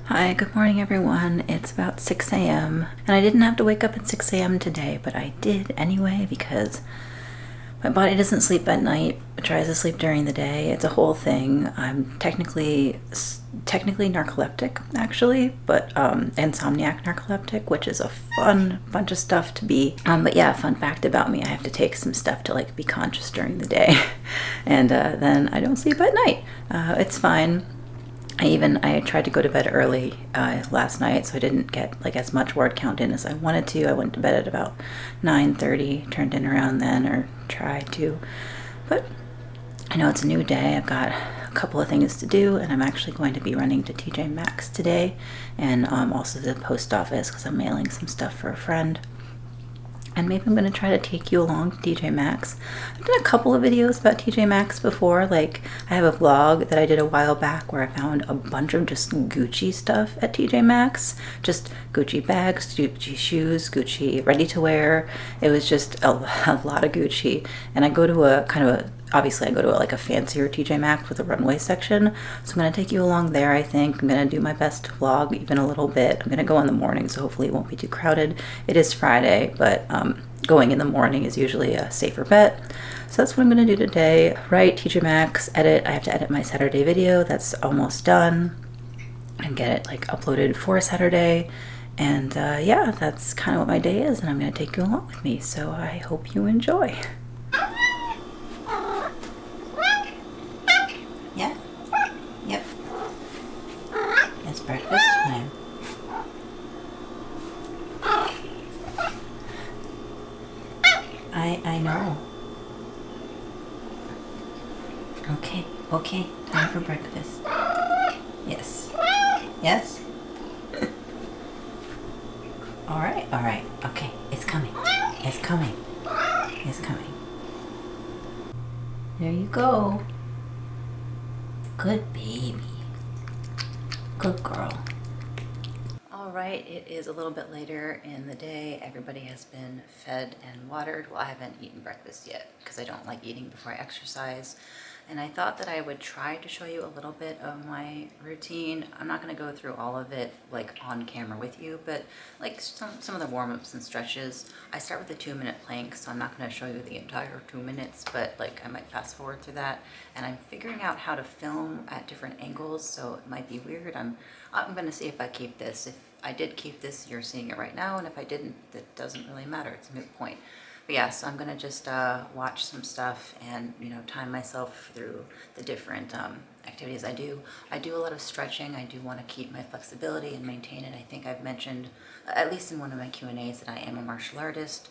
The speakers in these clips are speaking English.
Hi, good morning everyone. It's about 6 a.m. and I didn't have to wake up at 6 a.m. today, but I did anyway because my body doesn't sleep at night. It tries to sleep during the day. It's a whole thing. I'm technically narcoleptic actually, but insomniac narcoleptic, which is a fun bunch of stuff to be. But yeah, fun fact about me, I have to take some stuff to like be conscious during the day and then I don't sleep at night. It's fine. I tried to go to bed early last night, so I didn't get like as much word count in as I wanted to. I went to bed at about 9:30, turned in around then, or tried to. But I know it's a new day. I've got a couple of things to do, and I'm actually going to be running to TJ Maxx today, and also to the post office because I'm mailing some stuff for a friend. And maybe I'm going to try to take you along to TJ Maxx. I've done a couple of videos about TJ Maxx before. Like, I have a vlog that I did a while back where I found a bunch of just Gucci stuff at TJ Maxx. Just Gucci bags, Gucci shoes, Gucci ready-to-wear. It was just a lot of Gucci. And I go to a kind of a, obviously I go to like a fancier TJ Maxx with a runway section. So I'm going to take you along there, I think. I'm going to do my best to vlog even a little bit. I'm going to go in the morning, so hopefully it won't be too crowded. It is Friday, but going in the morning is usually a safer bet. So that's what I'm going to do today. Write, TJ Maxx, edit. I have to edit my Saturday video. That's almost done. And get it like uploaded for Saturday. And yeah, that's kind of what my day is. And I'm going to take you along with me. So I hope you enjoy. Yeah? Yep. It's breakfast time. I know. Okay, time for breakfast. Yes. Yes? Alright, okay, it's coming. It's coming. It's coming. There you go. Good baby. Good girl. Alright, it is a little bit later in the day. Everybody has been fed and watered. Well, I haven't eaten breakfast yet because I don't like eating before I exercise. And I thought that I would try to show you a little bit of my routine. I'm not going to go through all of it like on camera with you, but like some of the warm-ups and stretches. I start with a 2-minute plank, so I'm not going to show you the entire 2 minutes, but like I might fast forward through that. And I'm figuring out how to film at different angles, so it might be weird. I'm going to see if I keep this. If I did keep this, you're seeing it right now, and if I didn't, that doesn't really matter. It's a moot point. But yeah, so I'm gonna just watch some stuff and, you know, time myself through the different activities I do. I do a lot of stretching. I do want to keep my flexibility and maintain it. I think I've mentioned, at least in one of my Q&As, that I am a martial artist.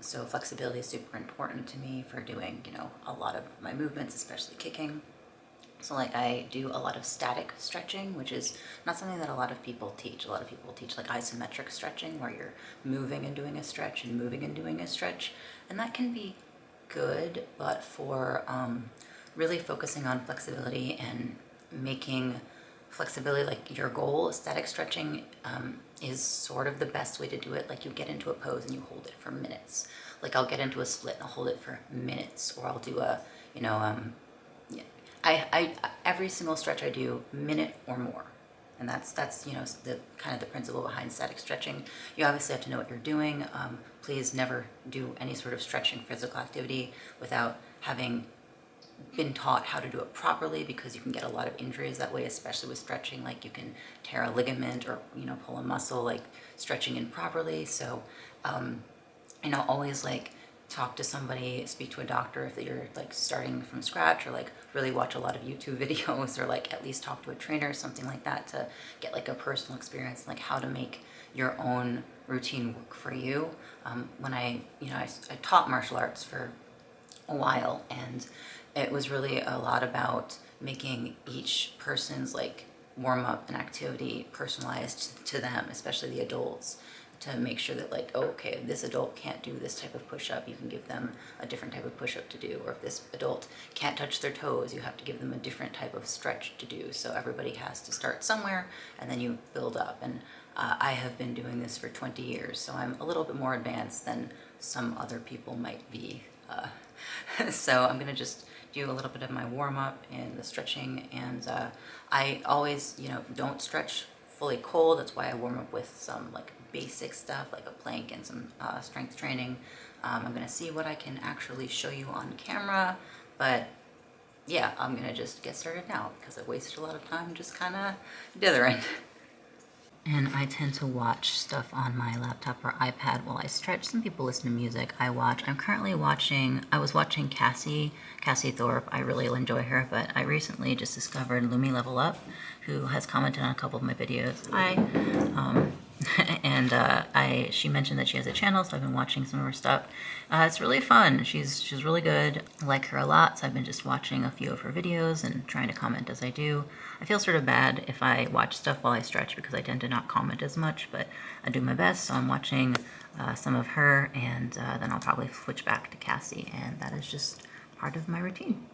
So flexibility is super important to me for doing, you know, a lot of my movements, especially kicking. So like I do a lot of static stretching, which is not something that a lot of people teach. A lot of people teach like isometric stretching, where you're moving and doing a stretch and moving and doing a stretch. And that can be good, but for really focusing on flexibility and making flexibility like your goal, static stretching is sort of the best way to do it. Like you get into a pose and you hold it for minutes. Like I'll get into a split and I'll hold it for minutes, or I'll do a, you know, I every single stretch I do, minute or more. And that's you know, the kind of the principle behind static stretching. You obviously have to know what you're doing. Please never do any sort of stretching physical activity without having been taught how to do it properly, because you can get a lot of injuries that way, especially with stretching. Like you can tear a ligament or, you know, pull a muscle like stretching improperly. So you know, always like talk to somebody, speak to a doctor if you're like starting from scratch, or like really watch a lot of YouTube videos, or like at least talk to a trainer or something like that to get like a personal experience, like how to make your own routine work for you. When I taught martial arts for a while, and it was really a lot about making each person's like warm up and activity personalized to them, especially the adults, to make sure that like, oh, okay, this adult can't do this type of push-up, you can give them a different type of push-up to do. Or if this adult can't touch their toes, you have to give them a different type of stretch to do. So everybody has to start somewhere and then you build up. And I have been doing this for 20 years, so I'm a little bit more advanced than some other people might be. So I'm gonna just do a little bit of my warm-up and the stretching, and I always, you know, don't stretch fully cold. That's why I warm up with some like basic stuff like a plank and some strength training. I'm gonna see what I can actually show you on camera, but yeah, I'm gonna just get started now because I wasted a lot of time just kind of dithering. And I tend to watch stuff on my laptop or iPad while I stretch. Some people listen to music. I was watching Cassie Thorpe. I really enjoy her, but I recently just discovered Lumi Level Up, who has commented on a couple of my videos. Hi. And she mentioned that she has a channel, so I've been watching some of her stuff. It's really fun. She's really good. I like her a lot, so I've been just watching a few of her videos and trying to comment as I do. I feel sort of bad if I watch stuff while I stretch because I tend to not comment as much, but I do my best, so I'm watching some of her, and then I'll probably switch back to Cassie, and that is just part of my routine.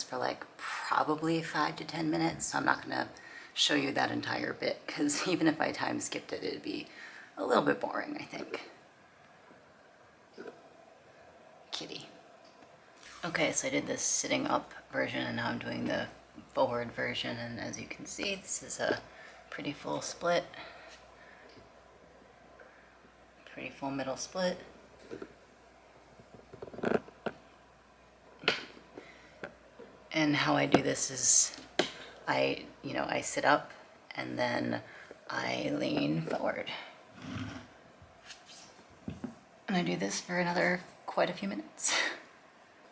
For like probably 5 to 10 minutes. So I'm not gonna show you that entire bit because even if I time skipped it, it'd be a little bit boring, I think. Kitty. Okay, so I did this sitting up version and now I'm doing the forward version, and as you can see, this is a pretty full split. Pretty full middle split. And how I do this is I sit up and then I lean forward. And I do this for another quite a few minutes.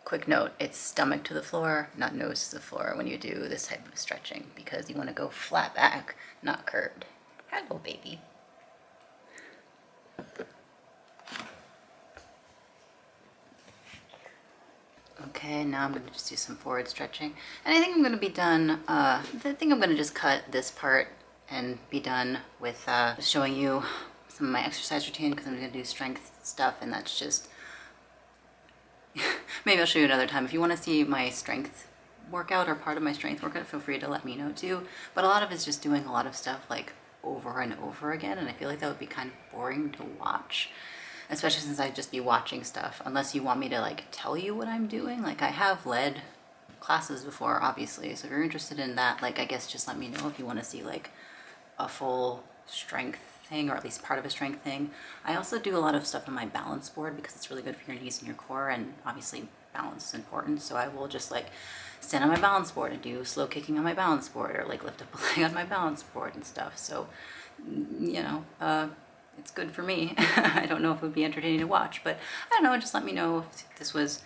Quick note, it's stomach to the floor, not nose to the floor when you do this type of stretching because you want to go flat back, not curved. Hello, baby. Okay, now I'm going to just do some forward stretching. And I think I'm going to be done, I think I'm going to just cut this part and be done with showing you some of my exercise routine because I'm going to do strength stuff, and that's just maybe I'll show you another time. If you want to see my strength workout or part of my strength workout, feel free to let me know too. But a lot of it's just doing a lot of stuff like over and over again, and I feel like that would be kind of boring to watch, especially since I'd just be watching stuff, unless you want me to like tell you what I'm doing. Like I have led classes before, obviously, so if you're interested in that, like I guess just let me know if you want to see like a full strength thing, or at least part of a strength thing. I also do a lot of stuff on my balance board because it's really good for your knees and your core, and obviously balance is important. So I will just like stand on my balance board and do slow kicking on my balance board, or like lift up a leg on my balance board and stuff. So, you know, it's good for me. I don't know if it would be entertaining to watch, but I don't know, just let me know if this was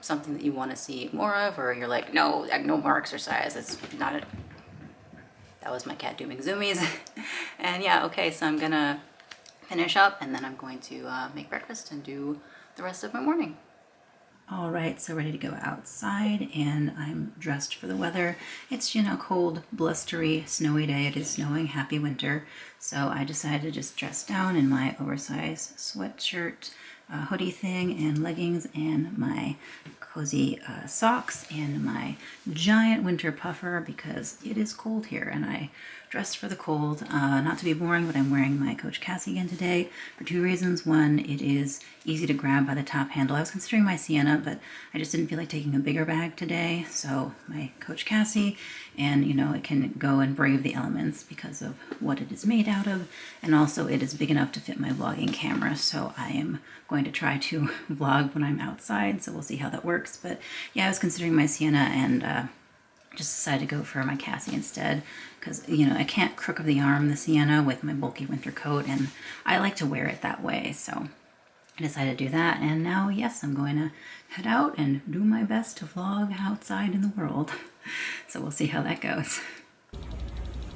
something that you want to see more of, or you're like, no more exercise. It's not a... That was my cat doing zoomies. And yeah, okay, so I'm gonna finish up and then I'm going to make breakfast and do the rest of my morning. All right, so ready to go outside, and I'm dressed for the weather. It's, you know, cold, blustery, snowy day. It is snowing. Happy winter. So I decided to just dress down in my oversized sweatshirt, hoodie thing, and leggings, and my cozy socks, and my giant winter puffer because it is cold here, and I dressed for the cold. Not to be boring, but I'm wearing my Coach Cassie again today for two reasons. One, it is easy to grab by the top handle. I was considering my Sienna, but I just didn't feel like taking a bigger bag today. So my Coach Cassie, and you know, it can go and brave the elements because of what it is made out of. And also it is big enough to fit my vlogging camera. So I am going to try to vlog when I'm outside. So we'll see how that works. But yeah, I was considering my Sienna, and just decided to go for my Cassie instead because, you know, I can't crook of the arm the Sienna with my bulky winter coat, and I like to wear it that way. So I decided to do that, and now, yes, I'm going to head out and do my best to vlog outside in the world. So we'll see how that goes.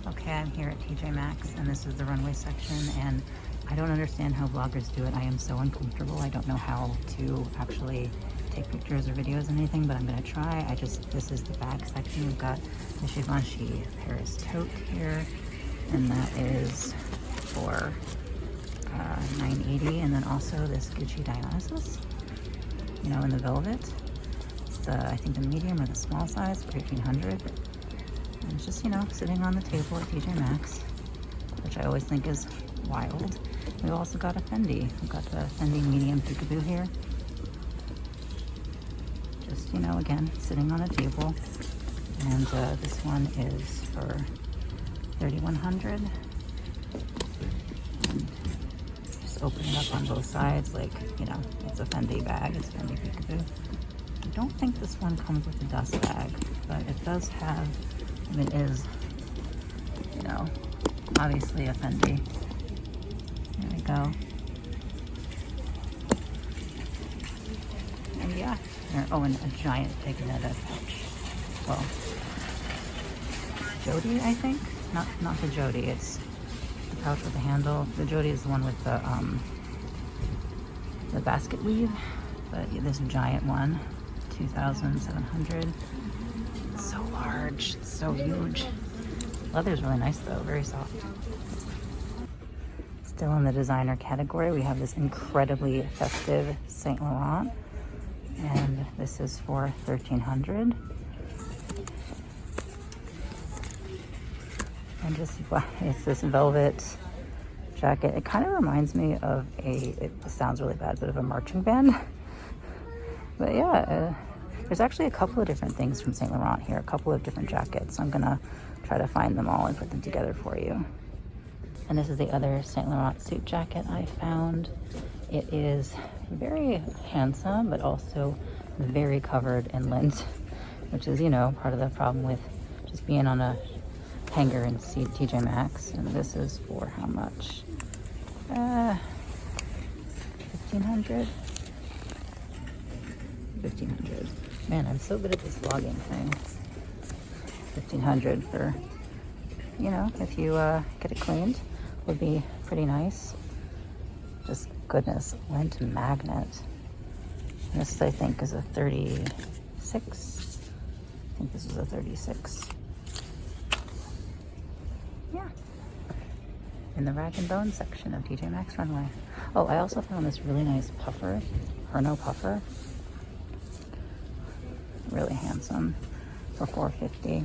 Okay, I'm here at TJ Maxx, and this is the runway section, and I don't understand how vloggers do it. I am so uncomfortable. I don't know how to actually take pictures or videos or anything, but I'm gonna try. This is the bag section. We've got the Givenchy Paris tote here, and that is for $9.80, and then also this Gucci Dionysus, you know, in the velvet. It's the, I think the medium or the small size for $1,800. And it's just, you know, sitting on the table at TJ Maxx, which I always think is wild. We've also got a Fendi. We've got the Fendi medium peekaboo here. Just, you know, again, sitting on a table. And this one is for $3,100. And just open it up on both sides, like, you know, it's a Fendi bag. It's Fendi peekaboo. I don't think this one comes with a dust bag, but it does have, and it is, you know, obviously a Fendi. There we go. And yeah, oh, and a giant Pignetta pouch. Well, Jody, I think? Not the Jody, it's the pouch with the handle. The Jody is the one with the basket weave, but this giant one, $2,700. It's so large, it's so huge. Leather's really nice though, very soft. Still in the designer category, we have this incredibly festive Saint Laurent, and this is for $1,300. And just, it's this velvet jacket. It kind of reminds me of it sounds really bad, but of a marching band. But yeah, there's actually a couple of different things from Saint Laurent here, a couple of different jackets. I'm gonna try to find them all and put them together for you. And this is the other Saint Laurent suit jacket I found. It is very handsome, but also very covered in lint, which is, you know, part of the problem with just being on a hanger in TJ Maxx. And this is for how much? $1,500. $1,500. Man, I'm so good at this vlogging thing. $1,500 for, you know, if you get it cleaned, would be pretty nice. Just goodness, lint magnet. This I think is a 36. I think this is a 36. Yeah. In the rag and bone section of TJ Maxx runway. Oh, I also found this really nice puffer, Herno puffer. really handsome for $4.50.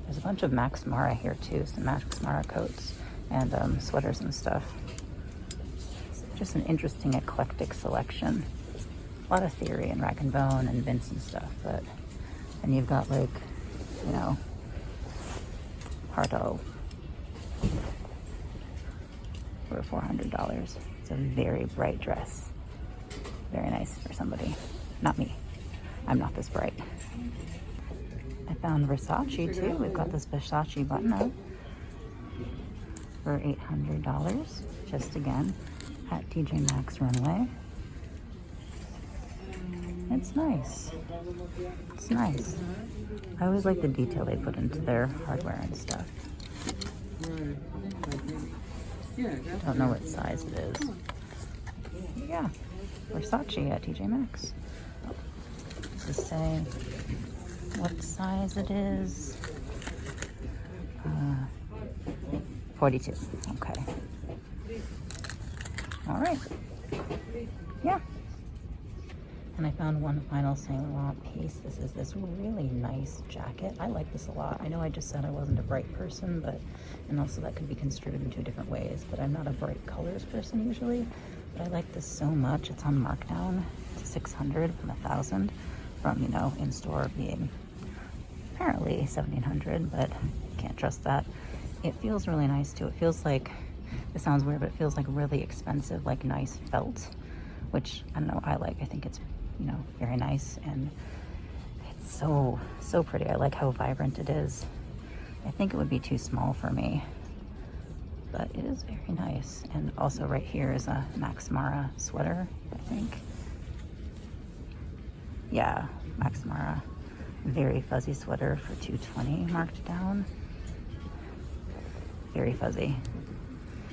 There's a bunch of Max Mara here too, some Max Mara coats and sweaters and stuff. It's just an interesting eclectic selection. A lot of Theory and Rag & Bone and Vince and stuff, but and you've got like, you know, Pardo for $400. It's a very bright dress. Very nice for somebody. Not me. I'm not this bright. I found Versace too. We've got this Versace button up for $800. Just again at TJ Maxx Runway. It's nice. It's nice. I always like the detail they put into their hardware and stuff. Don't know what size it is. Yeah, Versace at TJ Maxx. Does it say what size it is? 42. Okay. All right. Yeah. And I found one final Saint Laurent piece. This is this really nice jacket. I like this a lot. I know I just said I wasn't a bright person, but, and also that could be construed in two different ways, but I'm not a bright colors person usually. But I like this so much. It's on markdown to 600 from 1,000 from, you know, in-store being apparently 1,700, but can't trust that. It feels really nice too. It feels like, it sounds weird, but it feels like really expensive, like nice felt, which I don't know, I like. I think it's, you know, very nice, and it's so pretty. I like how vibrant it is. I think it would be too small for me, but it is very nice. And also right here is a Max Mara sweater, I think. Yeah, Max Mara. Very fuzzy sweater for $220 marked down. Very fuzzy.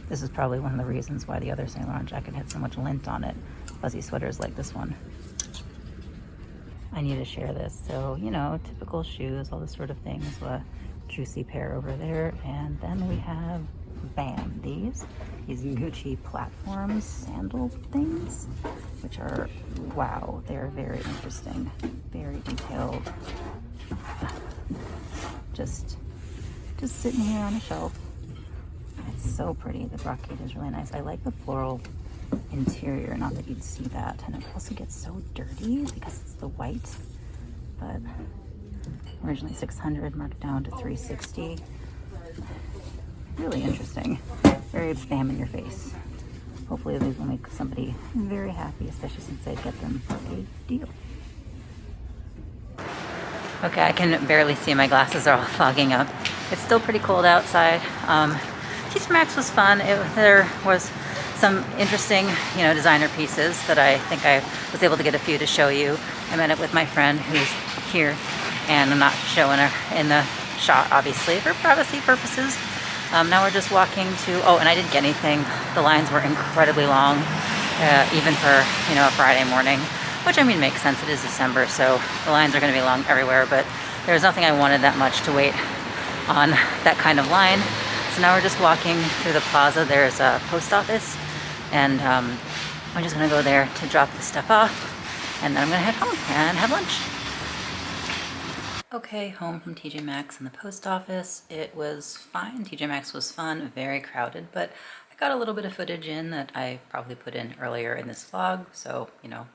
This is probably one of the reasons why the other Saint Laurent jacket had so much lint on it. Fuzzy sweaters like this one. I need to share this. So, you know, typical shoes, all this sort of things. A juicy pair over there. And then we have, bam, these Gucci platform sandal things, which are, wow, they're very interesting. Very detailed. Just sitting here on a shelf. It's so pretty. The brocade is really nice. I like the floral interior, not that you'd see that. And it also gets so dirty because it's the white. But originally 600, marked down to 360. Really interesting. Very bam in your face. Hopefully these will make somebody very happy, especially since I get them for a deal. Okay, I can barely see. My glasses are all fogging up. It's still pretty cold outside. TJ Maxx was fun. There was some interesting, you know, designer pieces that I think I was able to get a few to show you. I met up with my friend who's here, and I'm not showing her in the shot, obviously, for privacy purposes. Now we're just walking to, oh, and I didn't get anything. The lines were incredibly long, even for, you know, a Friday morning, which I mean makes sense. It is December, so the lines are going to be long everywhere, but there was nothing I wanted that much to wait on that kind of line. So now we're just walking through the plaza. There's a post office, and I'm just gonna go there to drop this stuff off, and then I'm gonna head home and have lunch. Okay, home from TJ Maxx and the post office. It was fine. TJ Maxx was fun, very crowded, but I got a little bit of footage in that I probably put in earlier in this vlog, so, you know.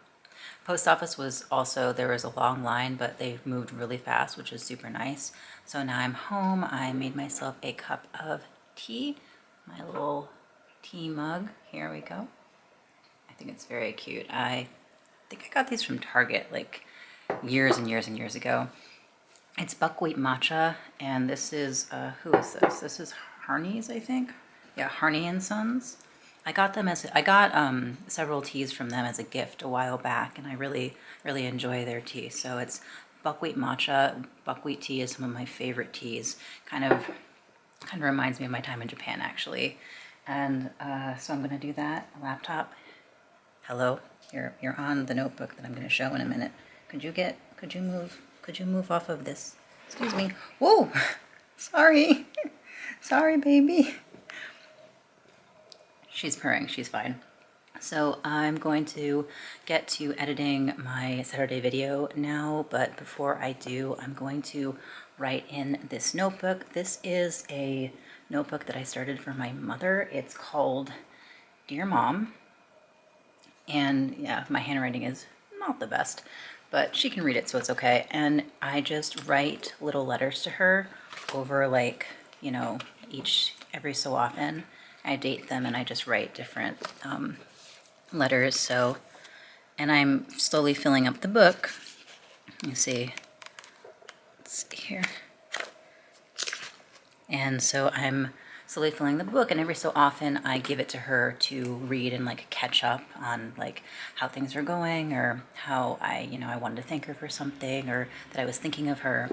Post office was also, there was a long line, but they moved really fast, which is super nice. So now I'm home. I made myself a cup of tea, my little tea mug. Here we go. I think it's very cute. I think I got these from Target like years and years and years ago. It's buckwheat matcha, and this is, who is this? This is Harney's, I think. Yeah, Harney and Sons. I got them as, I got several teas from them as a gift a while back, and I really enjoy their tea. So it's buckwheat matcha. Buckwheat tea is some of my favorite teas. Kind of reminds me of my time in Japan, actually. And so I'm gonna do that. A laptop. Hello, you're on the notebook that I'm gonna show in a minute. Could you move off of this? Excuse me. Whoa, sorry. Sorry, baby. She's purring, she's fine. So I'm going to get to editing my Saturday video now, but before I do, I'm going to write in this notebook. This is a notebook that I started for my mother. It's called Dear Mom. And yeah, my handwriting is not the best, but she can read it, so it's okay. And I just write little letters to her over, like, you know, every so often. I date them and I just write different letters. So, and I'm slowly filling up the book. You see, let's see here. And so I'm slowly filling the book, and every so often I give it to her to read and like catch up on like how things are going, or how I wanted to thank her for something, or that I was thinking of her.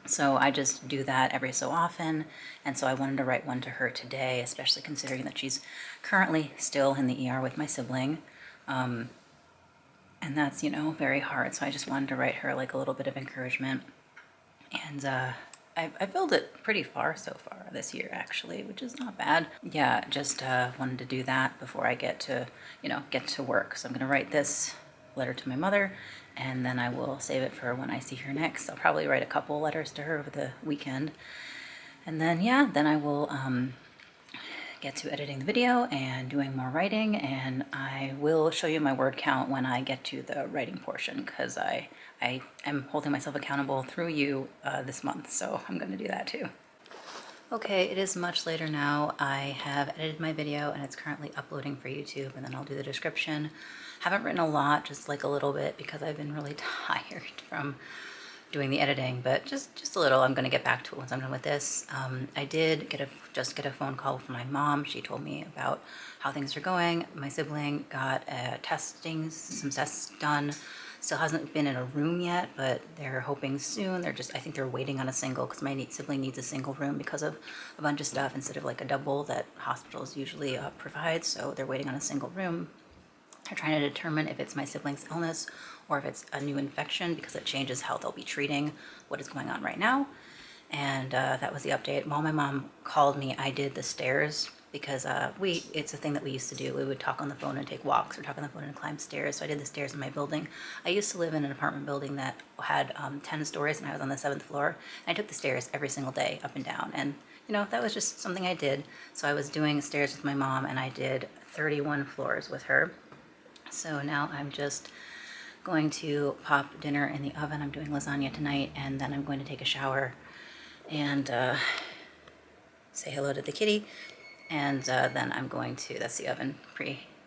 So I just do that every so often, and so I wanted to write one to her today, especially considering that she's currently still in the ER with my sibling. And that's, very hard. So I just wanted to write her like a little bit of encouragement. And I filled it pretty far so far this year, actually, which is not bad. Yeah, just wanted to do that before I get to work. So I'm going to write this letter to my mother, and then I will save it for when I see her next. I'll probably write a couple letters to her over the weekend. And then, yeah, then I will get to editing the video and doing more writing, and I will show you my word count when I get to the writing portion, because I am holding myself accountable through you this month, so I'm going to do that too. Okay, it is much later now. I have edited my video and it's currently uploading for YouTube, and then I'll do the description. Haven't written a lot, just like a little bit, because I've been really tired from doing the editing, but just a little. I'm going to get back to it once I'm done with this. I did just get a phone call from my mom. She told me about how things are going. My sibling got some tests done. Still hasn't been in a room yet, but they're hoping soon. I think they're waiting on a single, because my sibling needs a single room because of a bunch of stuff instead of like a double that hospitals usually provide. So they're waiting on a single room. They're trying to determine if it's my sibling's illness or if it's a new infection, because it changes how they'll be treating what is going on right now. And that was the update. While my mom called me, I did the stairs, because it's a thing that we used to do. We would talk on the phone and take walks, or talk on the phone and climb stairs. So I did the stairs in my building. I used to live in an apartment building that had 10 stories, and I was on the 7th floor. And I took the stairs every single day, up and down. And that was just something I did. So I was doing stairs with my mom, and I did 31 floors with her. So now I'm just going to pop dinner in the oven. I'm doing lasagna tonight, and then I'm going to take a shower and say hello to the kitty. And then I'm going to, that's the oven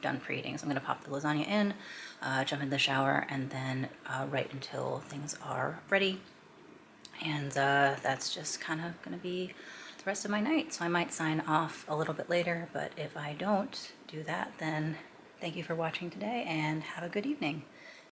done preheating. So I'm going to pop the lasagna in, jump in the shower, and then write until things are ready. And that's just kind of going to be the rest of my night. So I might sign off a little bit later, but if I don't do that, then thank you for watching today, and have a good evening.